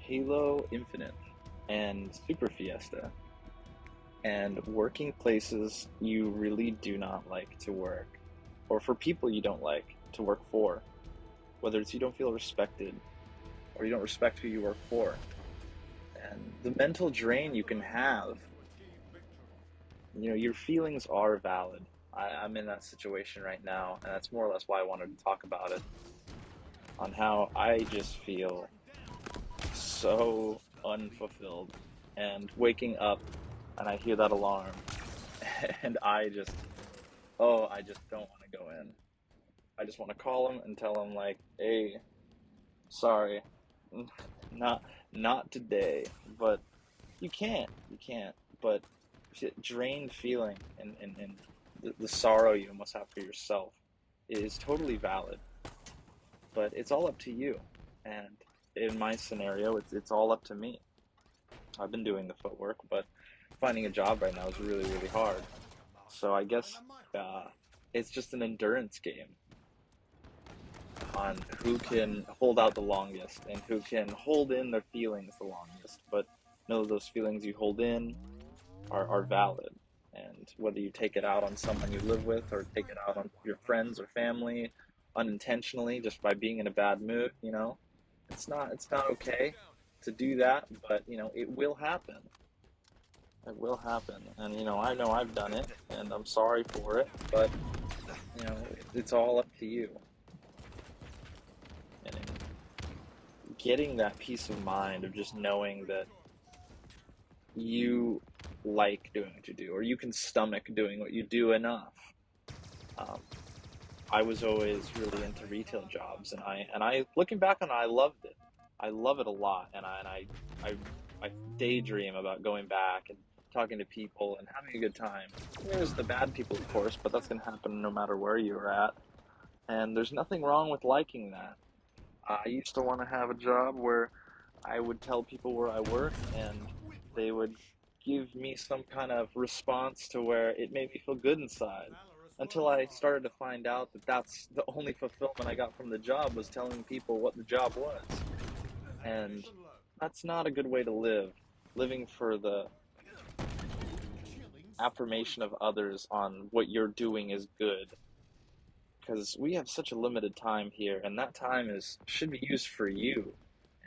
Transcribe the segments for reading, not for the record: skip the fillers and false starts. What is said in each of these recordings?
Halo Infinite and Super Fiesta, and working places you really do not like to work, or for people you don't like to work for, whether it's you don't feel respected or you don't respect who you work for, and the mental drain you can have. Your feelings are valid. I'm in that situation right now, and that's more or less why I wanted to talk about it, on how I just feel so unfulfilled, and waking up and I hear that alarm and I just don't want to go in. I just want to call them and tell them like, "Hey, sorry, not not today." But you can't. But drained feeling and the sorrow you must have for yourself is totally valid. But it's all up to you. And in my scenario, it's all up to me. I've been doing the footwork, but finding a job right now is really, really hard. So I guess it's just an endurance game on who can hold out the longest and who can hold in their feelings the longest. But know that those feelings you hold in are valid. And whether you take it out on someone you live with or take it out on your friends or family unintentionally just by being in a bad mood, it's not okay to do that, but it will happen. It will happen. And I know I've done it and I'm sorry for it, but it's all up to you. And getting that peace of mind of just knowing that you like doing what you do, or you can stomach doing what you do enough. Um, I was always really into retail jobs, and I looking back on it, I loved it. I love it a lot, I I daydream about going back and talking to people and having a good time. There's the bad people, of course, but that's gonna happen no matter where you're at. And there's nothing wrong with liking that. I used to want to have a job where I would tell people where I work, and they would give me some kind of response to where it made me feel good inside. Until I started to find out that that's the only fulfillment I got from the job, was telling people what the job was. And that's not a good way to live. Living for the affirmation of others on what you're doing is good. Because we have such a limited time here, and that time is should be used for you.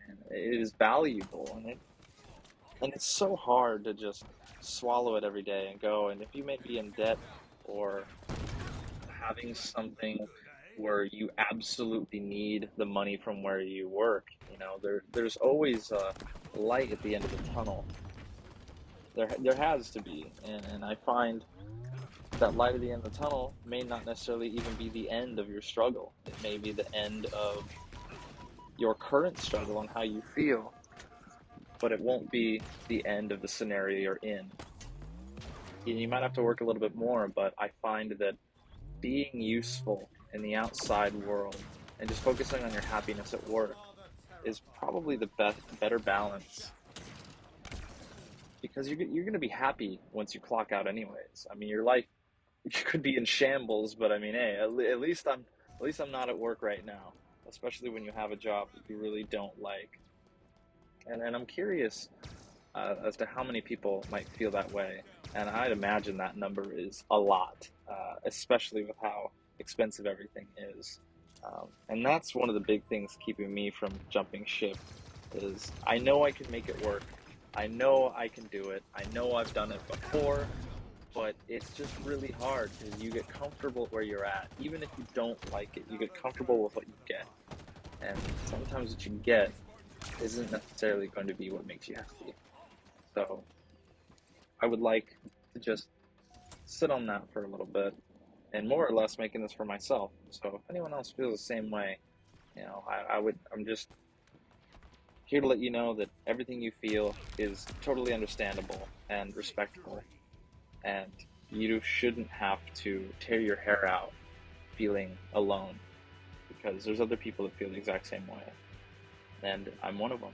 And it is valuable, and it's so hard to just swallow it every day and go. And if you may be in debt or having something where you absolutely need the money from where you work, there's always a light at the end of the tunnel. There has to be, and I find that light at the end of the tunnel may not necessarily even be the end of your struggle. It may be the end of your current struggle and how you feel, but it won't be the end of the scenario you're in. You might have to work a little bit more, but I find that being useful in the outside world and just focusing on your happiness at work is probably the better balance, because you're going to be happy once you clock out anyways. I mean, your life could be in shambles, but I mean, hey, at least I'm not at work right now, especially when you have a job that you really don't like. And I'm curious as to how many people might feel that way. And I'd imagine that number is a lot, especially with how expensive everything is. And that's one of the big things keeping me from jumping ship is I know I can make it work. I know I can do it. I know I've done it before, but it's just really hard because you get comfortable where you're at. Even if you don't like it, you get comfortable with what you get. And sometimes what you get isn't necessarily going to be what makes you happy. So I would like to just sit on that for a little bit and more or less making this for myself. So if anyone else feels the same way, I'm just here to let you know that everything you feel is totally understandable and respectable. And you shouldn't have to tear your hair out feeling alone, because there's other people that feel the exact same way. And I'm one of them.